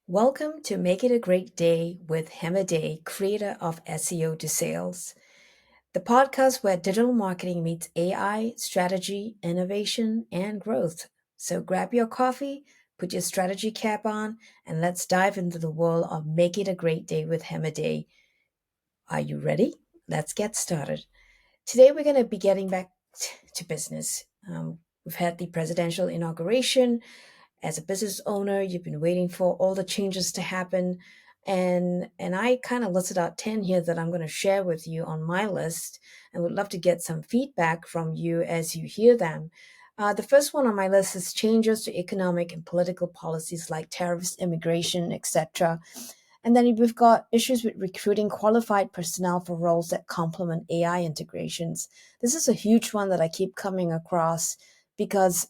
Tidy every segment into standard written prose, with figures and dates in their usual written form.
Welcome to Make It a Great Day with Hema Dey, creator of SEO to Sales, the podcast where digital marketing meets AI, strategy, innovation, and growth. So grab your coffee, put your strategy cap on, and let's dive into the world of Make It a Great Day with Hema Dey. Are you ready? Let's get started. Today, we're going to be getting back to business. We've had the presidential inauguration. As a business owner, you've been waiting for all the changes to happen. And I kind of listed out 10 here that I'm going to share with you on my list and would love to get some feedback from you as you hear them. The first one on my list is changes to economic and political policies like tariffs, immigration, etc. And then we've got issues with recruiting qualified personnel for roles that complement AI integrations. This is a huge one that I keep coming across because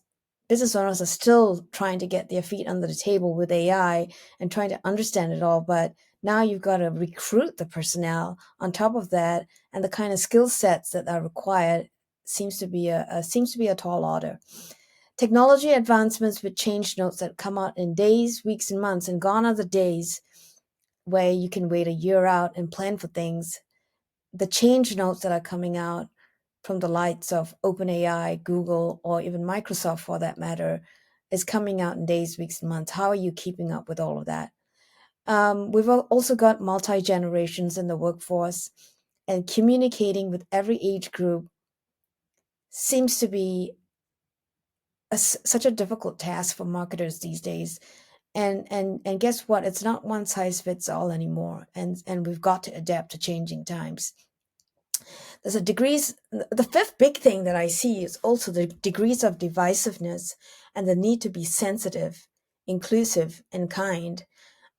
business owners are still trying to get their feet under the table with AI and trying to understand it all. But now you've got to recruit the personnel on top of that, and the kind of skill sets that are required seems to be a tall order. Technology advancements with change notes that come out in days, weeks, and months, and gone are the days where you can wait a year out and plan for things. The change notes that are coming out from the likes of OpenAI, Google, or even Microsoft for that matter, is coming out in days, weeks, and months. How are you keeping up with all of that? We've also got multi-generations in the workforce, and communicating with every age group seems to be such a difficult task for marketers these days. And guess what? It's not one size fits all anymore, and we've got to adapt to changing times. There's a degrees. The fifth big thing that I see is also the degrees of divisiveness and the need to be sensitive, inclusive, and kind,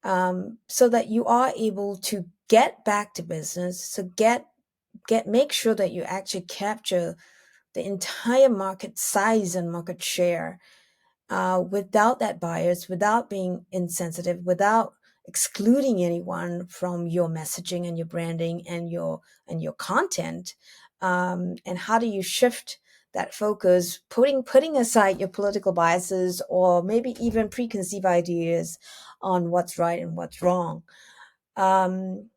so that you are able to get back to business. So make sure that you actually capture the entire market size and market share, without that bias, without being insensitive, without excluding anyone from your messaging and your branding and your content. And how do you shift that focus, putting aside your political biases or maybe even preconceived ideas on what's right and what's wrong? Um,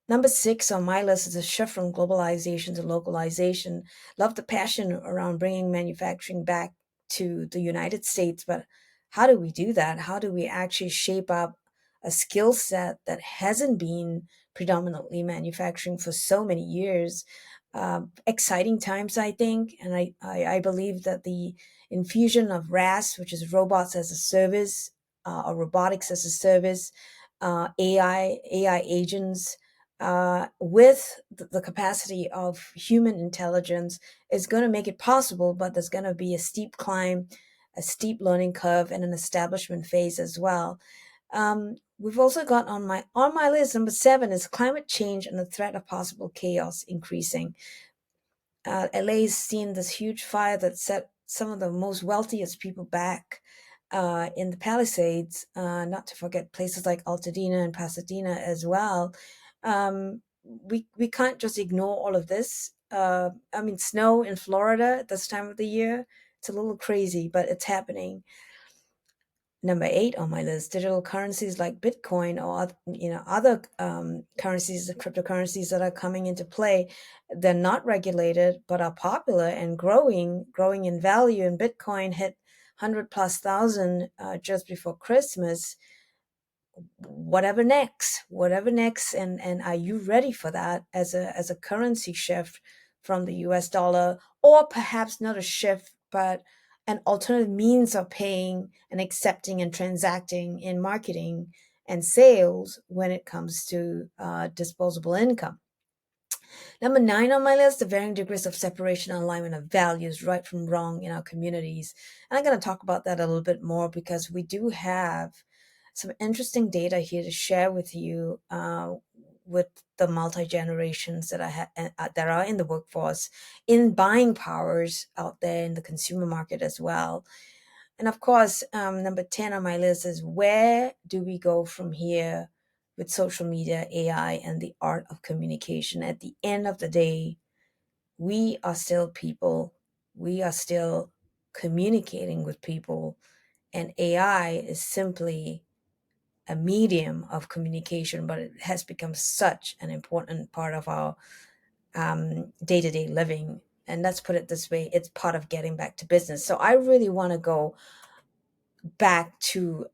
Number 6 on my list is a shift from globalization to localization. Love the passion around bringing manufacturing back to the United States, but how do we do that? How do we actually shape up a skill set that hasn't been predominantly manufacturing for so many years? Exciting times, I think, and I believe that the infusion of RAS, which is robots as a service, or robotics as a service, AI agents, with the capacity of human intelligence is going to make it possible, but there's going to be a steep climb, a steep learning curve, and an establishment phase as well. We've also got on my list, number 7 is climate change and the threat of possible chaos increasing. LA's seen this huge fire that set some of the most wealthiest people back, in the Palisades, not to forget places like Altadena and Pasadena as well. We can't just ignore all of this. I mean, snow in Florida at this time of the year, it's a little crazy, but it's happening. Number 8 on my list, digital currencies like Bitcoin or other currencies, cryptocurrencies that are coming into play. They're not regulated, but are popular and growing in value. And Bitcoin hit 100 plus thousand, just before Christmas. Whatever next, and are you ready for that as a currency shift from the US dollar, or perhaps not a shift, but an alternative means of paying and accepting and transacting in marketing and sales when it comes to disposable income? Number 9 on my list, the varying degrees of separation and alignment of values, right from wrong in our communities. And I'm going to talk about that a little bit more because we do have some interesting data here to share with you, with the multi-generations that are in the workforce, in buying powers out there in the consumer market as well. And of course, number 10 on my list is, where do we go from here with social media, AI, and the art of communication? At the end of the day, we are still people. We are still communicating with people. And AI is simply a medium of communication, but it has become such an important part of our day-to-day living. And let's put it this way, it's part of getting back to business. So I really want to go back to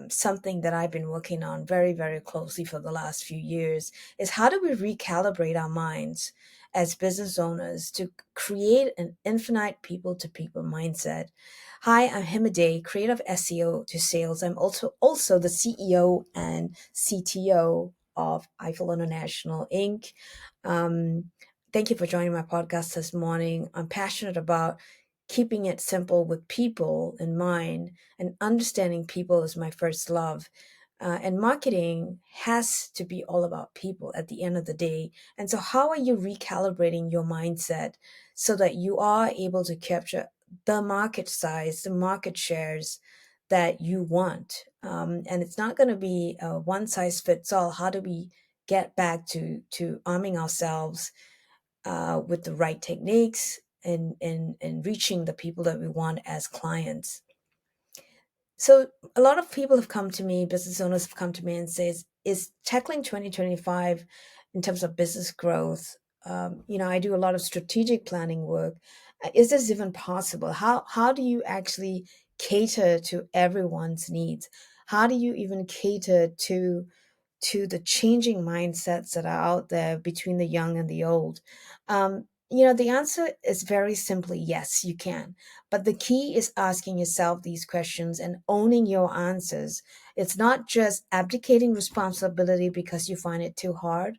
something that I've been working on very, very closely for the last few years, is how do we recalibrate our minds as business owners to create an infinite people to people mindset. Hi, I'm Hema Dey, creator of SEO to sales. I'm also the CEO and CTO of Eiffel International Inc. Um, Thank you for joining my podcast this morning. I'm passionate about keeping it simple with people in mind, and understanding people is my first love. And marketing has to be all about people at the end of the day. And so, how are you recalibrating your mindset so that you are able to capture the market size, the market shares that you want? And it's not going to be a one size fits all. How do we get back to arming ourselves with the right techniques and reaching the people that we want as clients? So a lot of people have come to me, business owners have come to me and says, is tackling 2025 in terms of business growth? I do a lot of strategic planning work. Is this even possible? How do you actually cater to everyone's needs? How do you even cater to the changing mindsets that are out there between the young and the old? The answer is very simply yes, you can. But the key is asking yourself these questions and owning your answers. It's not just abdicating responsibility because you find it too hard.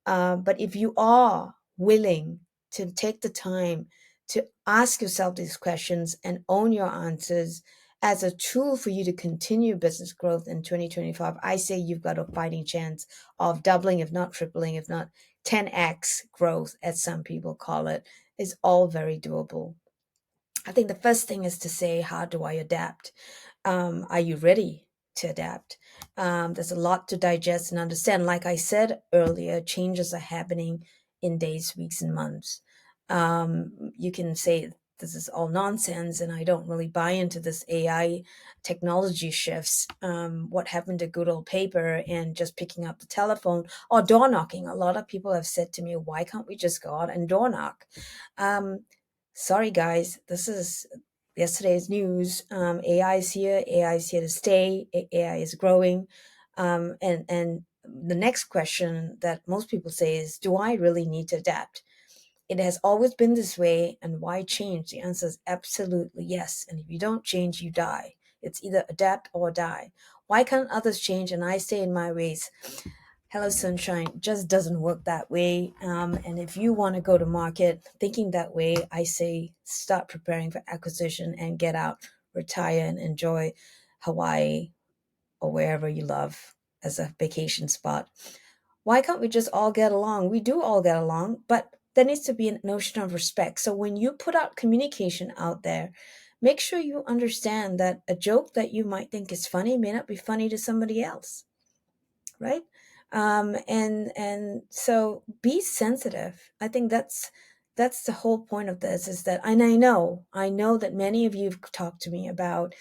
But if you are willing to take the time to ask yourself these questions and own your answers as a tool for you to continue business growth in 2025, I say you've got a fighting chance of doubling, if not tripling, if not 10x growth, as some people call it, is all very doable. I think the first thing is to say, how do I adapt? Are you ready to adapt? There's a lot to digest and understand. Like I said earlier, changes are happening in days, weeks, and months. You can say this is all nonsense and I don't really buy into this AI technology shifts. What happened to good old paper and just picking up the telephone or door knocking? A lot of people have said to me, why can't we just go out and door knock? Um, Sorry, guys, this is yesterday's news. AI is here. AI is here to stay. AI is growing. And the next question that most people say is, do I really need to adapt? It has always been this way, and why change? The answer is absolutely yes. And if you don't change, you die. It's either adapt or die. Why can't others change and I stay in my ways? Hello Sunshine just doesn't work that way. And if you want to go to market thinking that way, I say start preparing for acquisition and get out, retire, and enjoy Hawaii or wherever you love as a vacation spot. Why can't we just all get along? We do all get along, but there needs to be a notion of respect. So when you put out communication out there, make sure you understand that a joke that you might think is funny may not be funny to somebody else, right? And so be sensitive. I think that's the whole point of this, is that, and I know that many of you have talked to me about,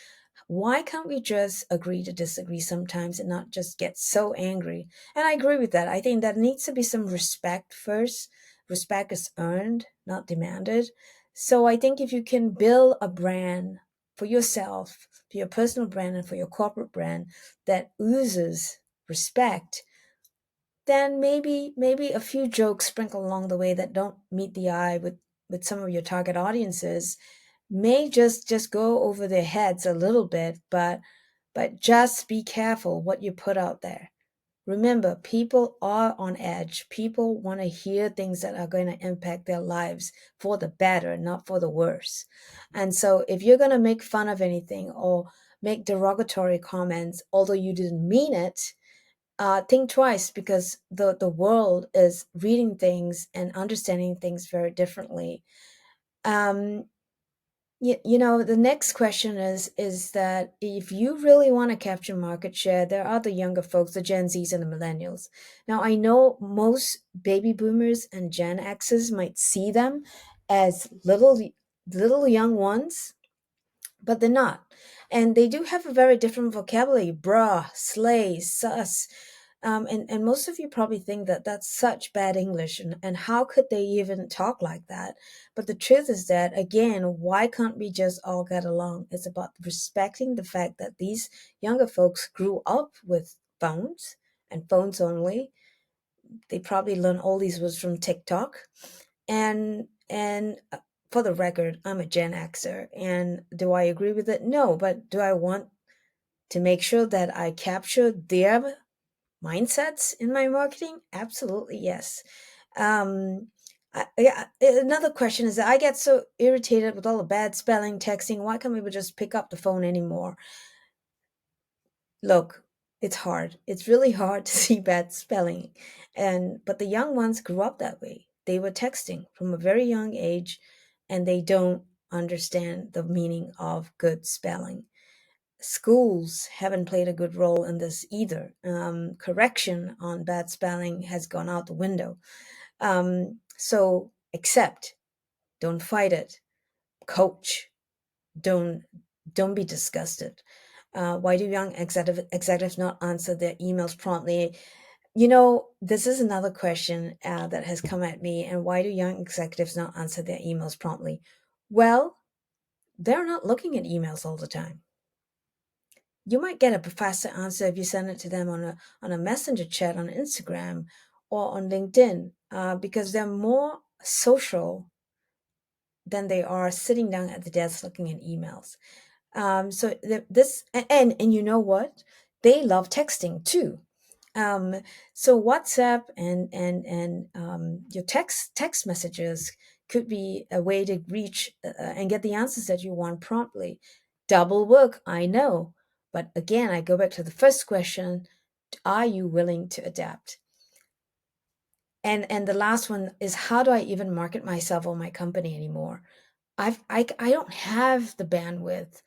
why can't we just agree to disagree sometimes and not just get so angry? And I agree with that. I think there needs to be some respect first. Respect is earned, not demanded. So I think if you can build a brand for yourself, for your personal brand and for your corporate brand, that oozes respect, then maybe a few jokes sprinkled along the way that don't meet the eye with some of your target audiences may just go over their heads a little bit, but just be careful what you put out there. Remember, people are on edge. People want to hear things that are going to impact their lives for the better, not for the worse. And so if you're going to make fun of anything or make derogatory comments, although you didn't mean it, think twice, because the world is reading things and understanding things very differently. Um, the next question is that if you really want to capture market share, there are the younger folks, the Gen Zs and the millennials. Now, I know most baby boomers and Gen Xs might see them as little young ones, but they're not. And they do have a very different vocabulary: bruh, slay, sus. And most of you probably think that that's such bad English, and how could they even talk like that? But the truth is that, again, why can't we just all get along? It's about respecting the fact that these younger folks grew up with phones and phones only. They probably learned all these words from TikTok. And for the record, I'm a Gen Xer. And do I agree with it? No. But do I want to make sure that I capture their mindsets in my marketing? Absolutely, yes. Yeah, another question is that I get so irritated with all the bad spelling, texting. Why can't we just pick up the phone anymore? Look, it's hard. It's really hard to see bad spelling. But the young ones grew up that way. They were texting from a very young age, and they don't understand the meaning of good spelling. Schools haven't played a good role in this either. Correction on bad spelling has gone out the window. So accept, don't fight it. Coach, don't don't be disgusted. Why do young executives not answer their emails promptly? This is another question that has come at me. And why do young executives not answer their emails promptly? Well, they're not looking at emails all the time. You might get a faster answer if you send it to them on a messenger chat on Instagram or on LinkedIn, because they're more social than they are sitting down at the desk looking at emails. So this and you know what? They love texting too. Um, so WhatsApp and your text messages could be a way to reach and get the answers that you want promptly. Double work, I know, but again, I go back to the first question: are you willing to adapt? And the last one is, how do I even market myself or my company anymore? I don't have the bandwidth.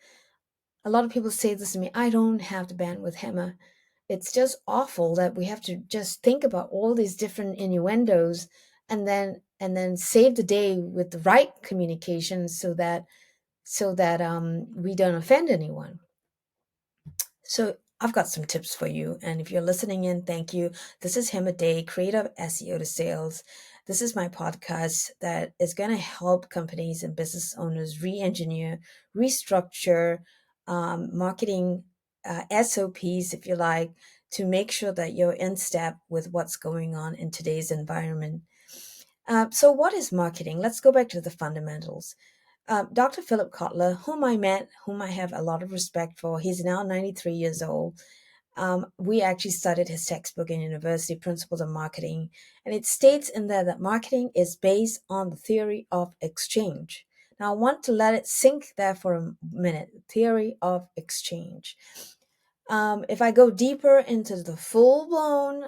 A lot of people say this to me: I don't have the bandwidth, Hema. It's just awful that we have to just think about all these different innuendos and then save the day with the right communication so that we don't offend anyone. So I've got some tips for you. And if you're listening in, thank you. This is Hema Dey, creator of SEO to Sales. This is my podcast that is going to help companies and business owners re-engineer, restructure marketing SOPs, if you like, to make sure that you're in step with what's going on in today's environment. So what is marketing? Let's go back to the fundamentals. Dr. Philip Kotler, whom I met, whom I have a lot of respect for, he's now 93 years old. We actually studied his textbook in university, Principles of Marketing, and it states in there that marketing is based on the theory of exchange. Now, I want to let it sink there for a minute. Theory of exchange. If I go deeper into the full-blown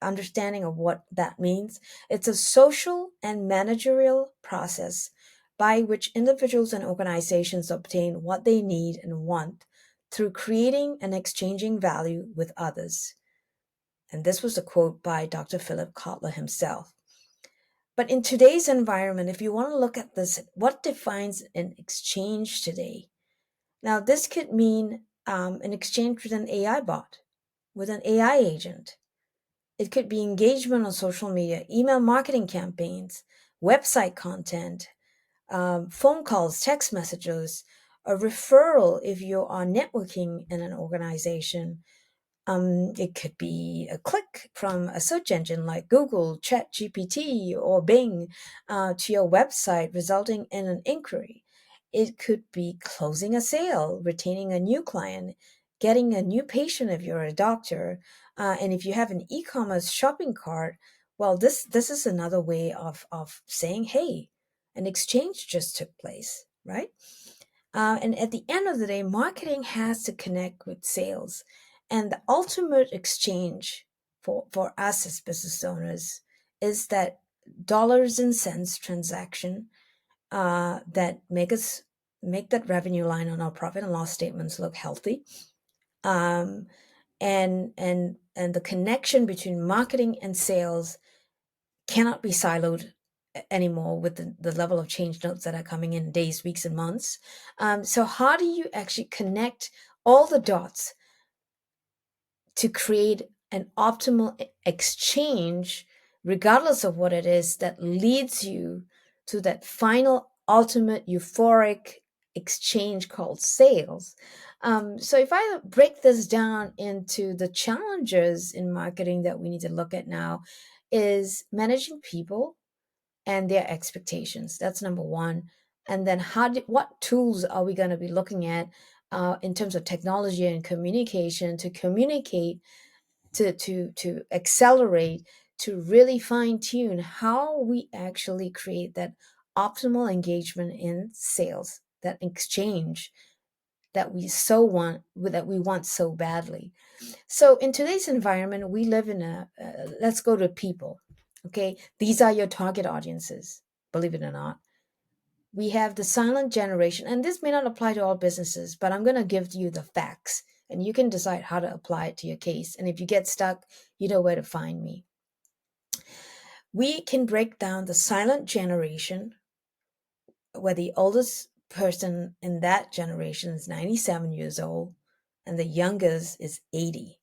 understanding of what that means, it's a social and managerial process by which individuals and organizations obtain what they need and want through creating and exchanging value with others. And this was a quote by Dr. Philip Kotler himself. But in today's environment, if you want to look at this, what defines an exchange today? Now, this could mean an exchange with an AI bot, with an AI agent. It could be engagement on social media, email marketing campaigns, website content, phone calls, text messages, a referral if you are networking in an organization. It could be a click from a search engine like Google, ChatGPT, or Bing to your website, resulting in an inquiry. It could be closing a sale, retaining a new client, getting a new patient if you're a doctor, and if you have an e-commerce shopping cart. Well, this is another way of saying, hey, an exchange just took place, right? And at the end of the day, marketing has to connect with sales. And the ultimate exchange for us as business owners is that dollars and cents transaction that make that revenue line on our profit and loss statements look healthy. Um, and the connection between marketing and sales cannot be siloed anymore with the level of change notes that are coming in days, weeks, and months. So how do you actually connect all the dots to create an optimal exchange, regardless of what it is, that leads you to that final ultimate euphoric exchange called sales? So if I break this down into the challenges in marketing that we need to look at now, is managing people and their expectations. That's number one. And then what tools are we going to be looking at in terms of technology and communication to communicate, to accelerate, to really fine tune how we actually create that optimal engagement in sales, that exchange that we want so badly. So in today's environment, we live in let's go to people. Okay, these are your target audiences, believe it or not. We have the silent generation, and this may not apply to all businesses, but I'm going to give you the facts and you can decide how to apply it to your case. And if you get stuck, you know where to find me. We can break down the silent generation, where the oldest person in that generation is 97 years old and the youngest is 80.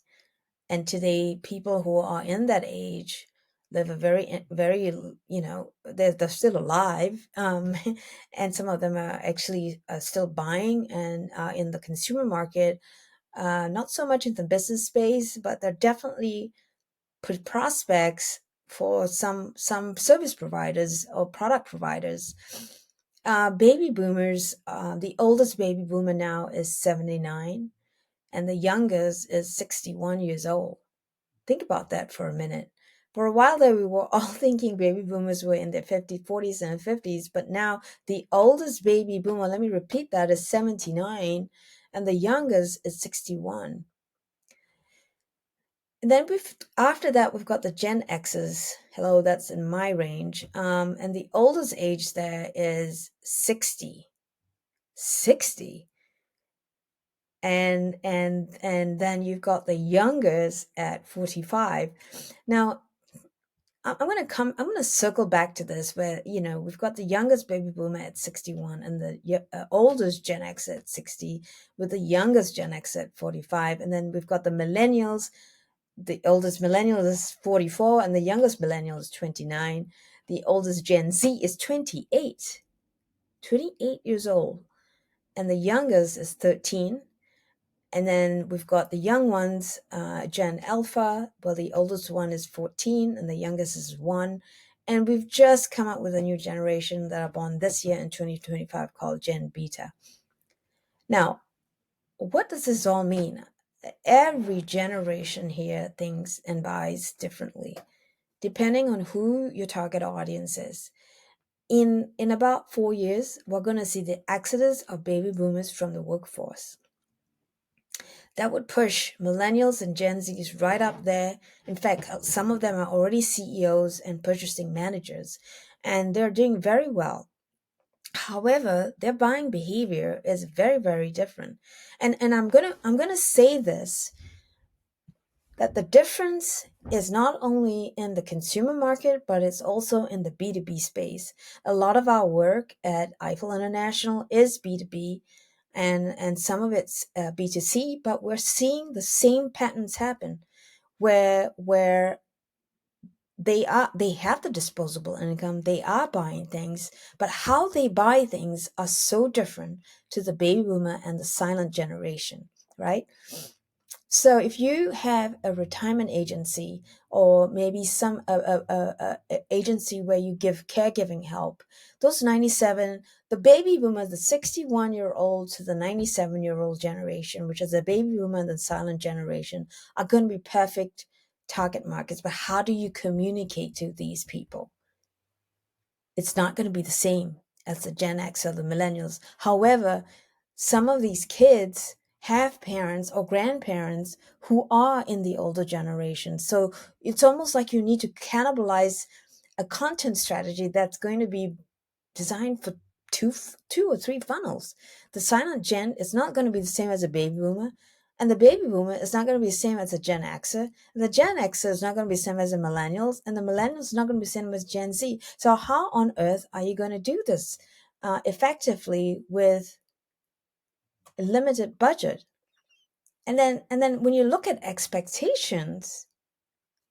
And today, people who are in that age live a very, they're still alive. And some of them are actually still buying and in the consumer market, not so much in the business space, but they're definitely prospects for some service providers or product providers. Baby boomers, the oldest baby boomer now is 79 and the youngest is 61 years old. Think about that for a minute. For a while there, we were all thinking baby boomers were in their 50s, 40s, and 50s, but now the oldest baby boomer, let me repeat that, is 79, and the youngest is 61. And then after that, we've got the Gen X's. Hello, that's in my range. And the oldest age there is 60. 60. And then you've got the youngest at 45. Now, I'm going to circle back to this where, we've got the youngest baby boomer at 61 and the oldest Gen X at 60 with the youngest Gen X at 45. And then we've got the millennials. The oldest millennial is 44 and the youngest millennial is 29. The oldest Gen Z is 28 years old. And the youngest is 13. And then we've got the young ones, Gen Alpha. Well, the oldest one is 14 and the youngest is 1. And we've just come up with a new generation that are born this year in 2025 called Gen Beta. Now, what does this all mean? Every generation here thinks and buys differently, depending on who your target audience is. In about 4 years, we're going to see the exodus of baby boomers from the workforce. That would push millennials and Gen Zs right up there. In fact, some of them are already CEOs and purchasing managers, and they're doing very well. However, their buying behavior is very, very different. And I'm gonna say this, that the difference is not only in the consumer market, but it's also in the B2B space. A lot of our work at Eiffel International is B2B, and some of it's B2C, but we're seeing the same patterns happen where they have the disposable income, they are buying things, but how they buy things are so different to the baby boomer and the silent generation, right? So if you have a retirement agency or maybe some agency where you give caregiving help, those 97, the baby boomer, the 61-year-old to the 97-year-old generation, which is the baby boomer and the silent generation, are going to be perfect target markets. But how do you communicate to these people? It's not going to be the same as the Gen X or the millennials. However, some of these kids have parents or grandparents who are in the older generation. So it's almost like you need to cannibalize a content strategy that's going to be designed for two or three funnels. The silent gen is not going to be the same as a baby boomer. And the baby boomer is not going to be the same as a Gen Xer. And the Gen Xer is not going to be the same as the millennials. And the millennials is not going to be the same as Gen Z. So how on earth are you going to do this effectively with a limited budget? And then when you look at expectations,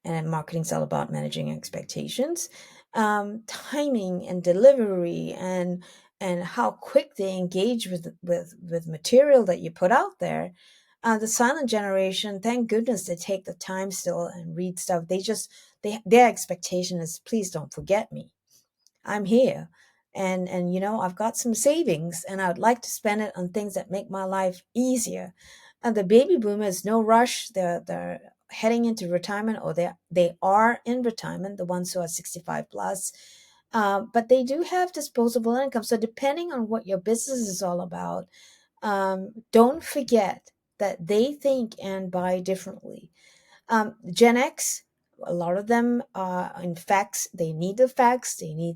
and marketing's all about managing expectations, timing and delivery, and how quick they engage with material that you put out there. The silent generation, thank goodness they take the time still and read stuff. Their expectation is, please don't forget me. I'm here. And I've got some savings and I would like to spend it on things that make my life easier. And the baby boomers, no rush. They're heading into retirement, or they are in retirement, the ones who are 65 plus. But they do have disposable income. So depending on what your business is all about, don't forget that they think and buy differently. Gen X, a lot of them are in facts. They need the facts. They need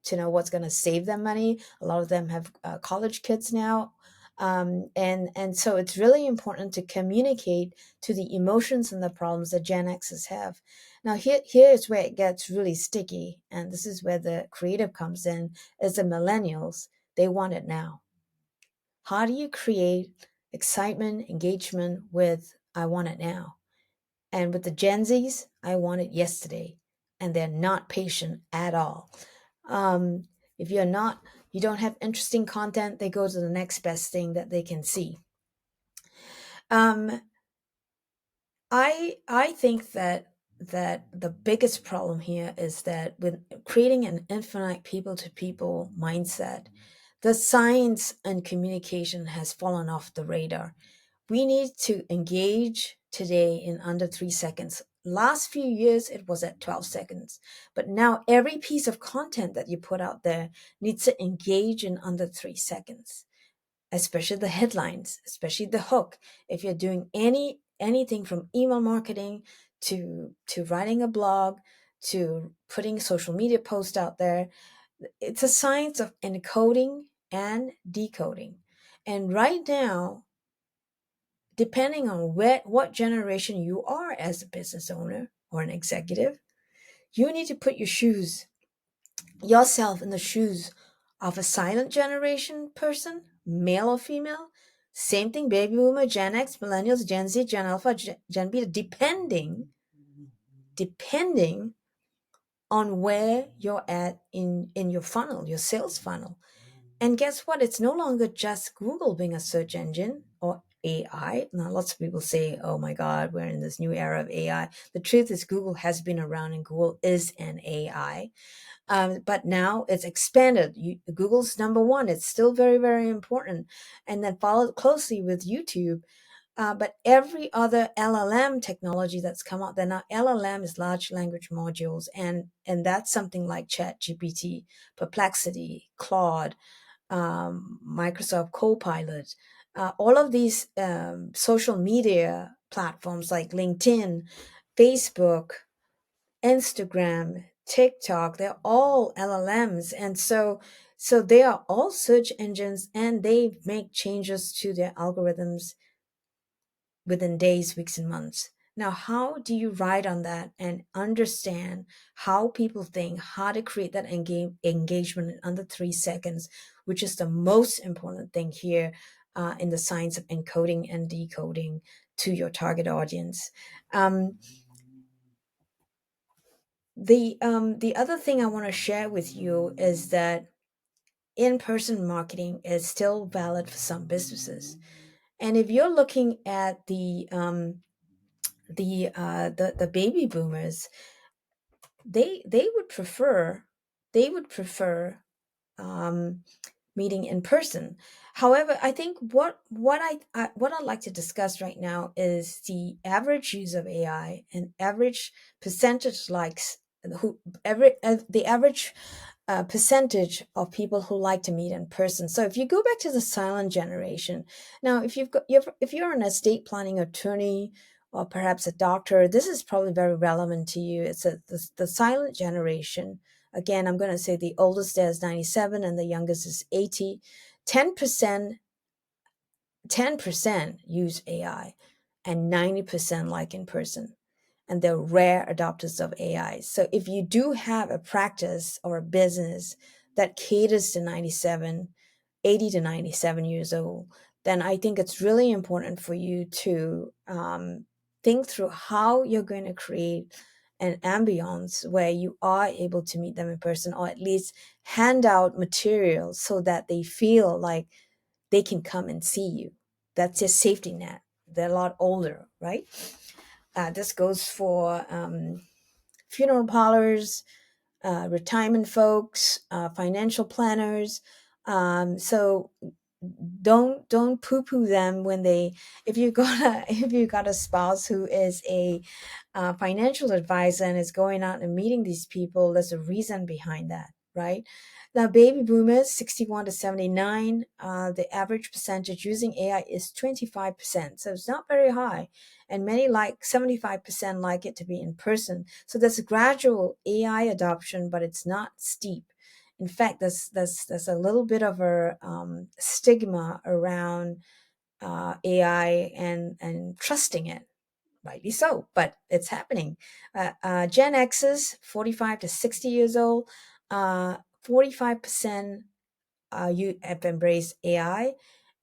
to know what's going to save them money. A lot of them have college kids now. And so it's really important to communicate to the emotions and the problems that Gen Xers have. Now, here's where it gets really sticky. And this is where the creative comes in, is the millennials. They want it now. How do you create excitement, engagement with I want it now? And with the Gen Zs, I want it yesterday. And they're not patient at all. If you don't have interesting content, they go to the next best thing that they can see. I think that the biggest problem here is that with creating an infinite people to people mindset, the science and communication has fallen off the radar. We need to engage today in under 3 seconds. Last few years, it was at 12 seconds. But now every piece of content that you put out there needs to engage in under 3 seconds, especially the headlines, especially the hook. If you're doing anything from email marketing to writing a blog to putting social media posts out there, it's a science of encoding and decoding. And right now, depending on what generation you are as a business owner or an executive, you need to put yourself in the shoes of a silent generation person, male or female. Same thing, baby boomer, Gen X, millennials, Gen Z, Gen Alpha, Gen Beta, depending on where you're at in your funnel, your sales funnel. And guess what? It's no longer just Google being a search engine or AI. Now, lots of people say, oh my God, we're in this new era of AI. The truth is, Google has been around and Google is an AI. But now it's expanded. Google's number one. It's still very, very important. And then followed closely with YouTube. But every other LLM technology that's come out there now, LLM is large language modules, and that's something like ChatGPT, Perplexity, Claude, Microsoft Copilot, all of these social media platforms like LinkedIn, Facebook, Instagram, TikTok, they're all LLMs. And so they are all search engines, and they make changes to their algorithms within days, weeks, and months. Now, how do you ride on that and understand how people think, how to create that engagement in under 3 seconds, which is the most important thing here in the science of encoding and decoding to your target audience? The other thing I want to share with you is that in-person marketing is still valid for some businesses. And if you're looking at the baby boomers, they would prefer um, meeting in person. However, I think what I'd like to discuss right now is the average use of AI and average percentage likes who every the average percentage of people who like to meet in person. So if you go back to the silent generation, now if you're an estate planning attorney or perhaps a doctor, this is probably very relevant to you. It's the silent generation. Again, I'm going to say the oldest there is 97 and the youngest is 80. 10% use AI. and 90% like in person. And they're rare adopters of AI. So if you do have a practice or a business that caters to 80 to 97 years old, then I think it's really important for you to think through how you're going to create an ambience where you are able to meet them in person, or at least hand out materials so that they feel like they can come and see you. That's your safety net. They're a lot older, right? This goes for funeral parlors, retirement folks, financial planners. So don't poo-poo them when they, if you got a if you got a spouse who is a financial advisor and is going out and meeting these people, there's a reason behind that, right? Now, baby boomers 61 to 79, the average percentage using AI is 25%, so it's not very high, and many, like 75%, like it to be in person. So there's a gradual AI adoption, but it's not steep. In fact, there's a little bit of a stigma around AI and trusting it. Rightly so, but it's happening. Gen X's 45 to 60 years old, 45% you have embraced AI,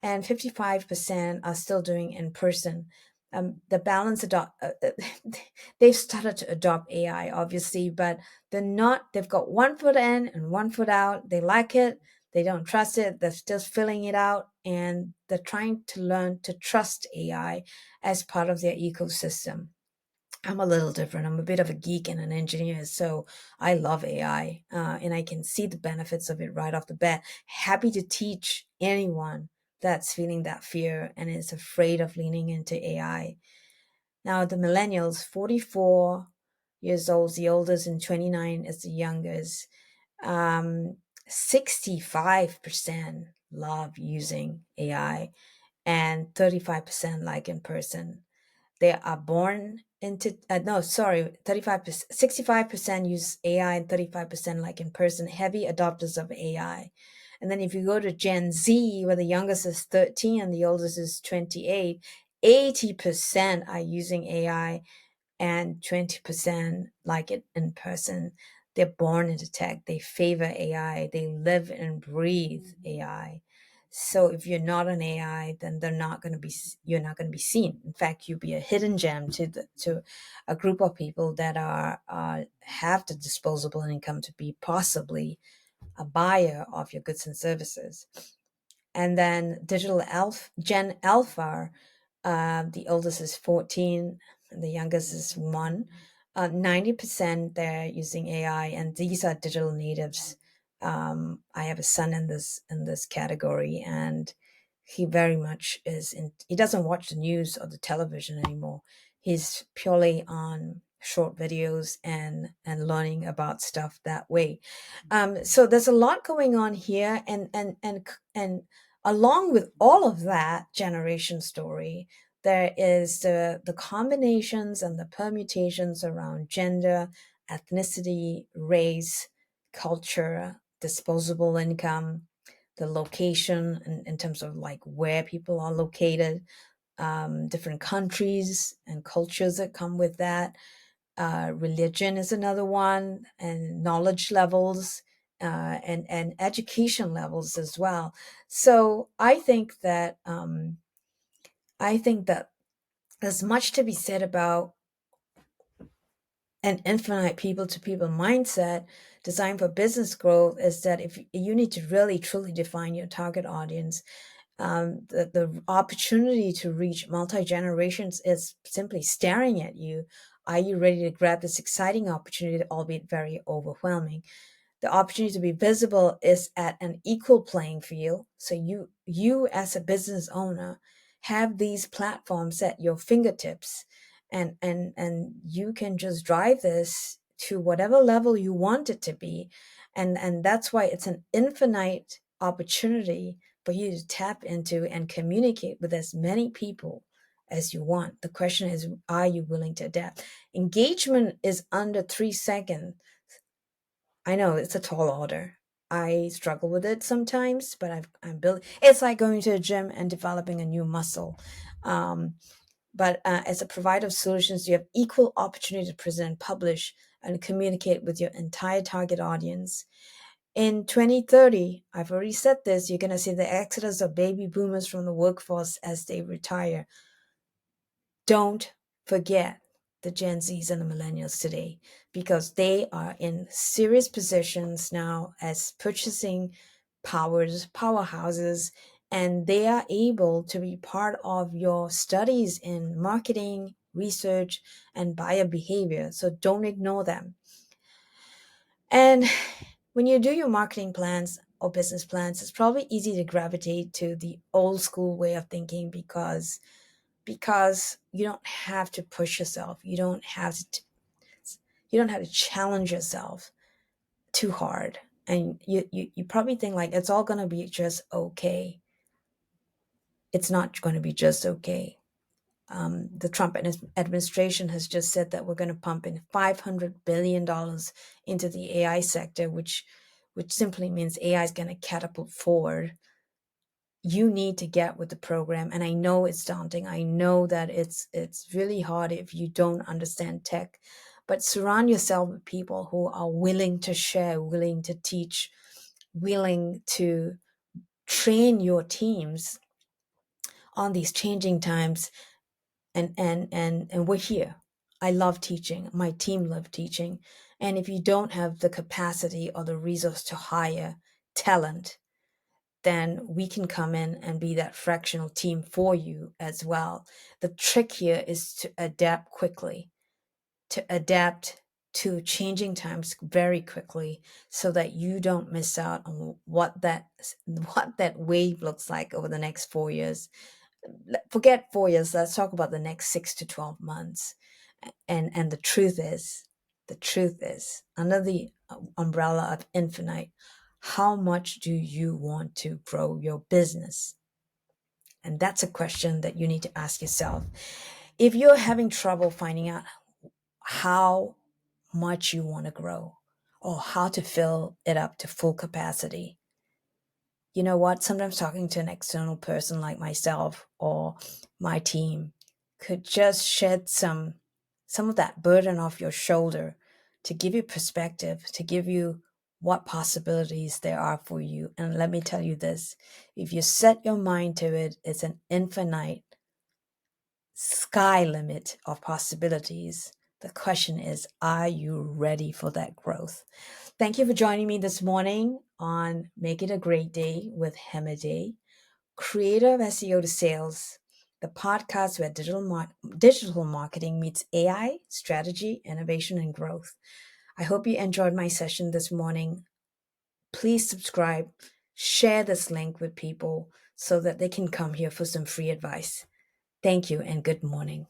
and 55% are still doing in person. The balance they've started to adopt AI, obviously, but they're not. They've got one foot in and one foot out. They like it. They don't trust it. They're still filling it out, and they're trying to learn to trust AI as part of their ecosystem. I'm a little different. I'm a bit of a geek and an engineer, so I love AI, and I can see the benefits of it right off the bat. Happy to teach anyone that's feeling that fear and is afraid of leaning into AI. Now, the millennials, 44 years old, the oldest, and 29 is the youngest. 65% love using AI, and 35% like in person. They are born into no, sorry, 35%, 65% use AI and 35% like in person, heavy adopters of AI. And then if you go to Gen Z, where the youngest is 13 and the oldest is 28, 80% are using AI and 20% like it in person. They're born into tech. They favor AI. They live and breathe AI. So if you're not an AI, then you're not going to be seen. In fact, you'll be a hidden gem to a group of people that have the disposable income to be possibly a buyer of your goods and services. And then Gen Alpha, the oldest is 14, and the youngest is 1. 90% they're using AI, and these are digital natives. I have a son in this category, and he very much is in. He doesn't watch the news or the television anymore. He's purely on short videos and learning about stuff that way. So there's a lot going on here, and along with all of that generation story, there is the combinations and the permutations around gender, ethnicity, race, culture, disposable income, the location in terms of like where people are located, different countries and cultures that come with that. Religion is another one, and knowledge levels, and education levels as well. So I think that there's much to be said about an infinite people to people mindset designed for business growth. Is that if you need to really truly define your target audience, the opportunity to reach multi generations is simply staring at you. Are you ready to grab this exciting opportunity, albeit very overwhelming? The opportunity to be visible is at an equal playing field. So you as a business owner have these platforms at your fingertips, and you can just drive this to whatever level you want it to be. And that's why it's an infinite opportunity for you to tap into and communicate with as many people as you want. The question is, are you willing to adapt? Engagement is under 3 seconds. I know it's a tall order. I struggle with it sometimes, but I'm building. It's like going to a gym and developing a new muscle. Um, But as a provider of solutions, you have equal opportunity to present, publish, and communicate with your entire target audience. In 2030, I've already said this, you're going to see the exodus of baby boomers from the workforce as they retire. Don't forget the Gen Zs and the millennials today, because they are in serious positions now as purchasing powerhouses, and they are able to be part of your studies in marketing, research, and buyer behavior. So don't ignore them. And when you do your marketing plans or business plans, it's probably easy to gravitate to the old school way of thinking, because you don't have to push yourself. You don't have to challenge yourself too hard. And you probably think like it's all going to be just okay. It's not going to be just okay. The Trump administration has just said that we're going to pump in $500 billion into the AI sector, which simply means AI is going to catapult forward. You need to get with the program, and I know it's daunting. I know that it's really hard if you don't understand tech, but surround yourself with people who are willing to share, willing to teach, willing to train your teams on these changing times. And we're here. I love teaching. My team love teaching. And if you don't have the capacity or the resource to hire talent, then we can come in and be that fractional team for you as well. The trick here is to adapt quickly, to adapt to changing times very quickly, so that you don't miss out on what that wave looks like over the next 4 years. Forget 4 years, let's talk about the next 6 to 12 months. And the truth is, under the umbrella of infinite, how much do you want to grow your business? And that's a question that you need to ask yourself. If you're having trouble finding out how much you want to grow, or how to fill it up to full capacity, you know what? Sometimes talking to an external person like myself or my team could just shed some of that burden off your shoulder, to give you perspective, to give you what possibilities there are for you. And let me tell you this, if you set your mind to it, it's an infinite sky limit of possibilities. The question is, are you ready for that growth? Thank you for joining me this morning on Make It a Great Day with Hema Dey, creator of SEO to Sales, the podcast where digital marketing meets AI, strategy, innovation, and growth. I hope you enjoyed my session this morning. Please subscribe, share this link with people so that they can come here for some free advice. Thank you and good morning.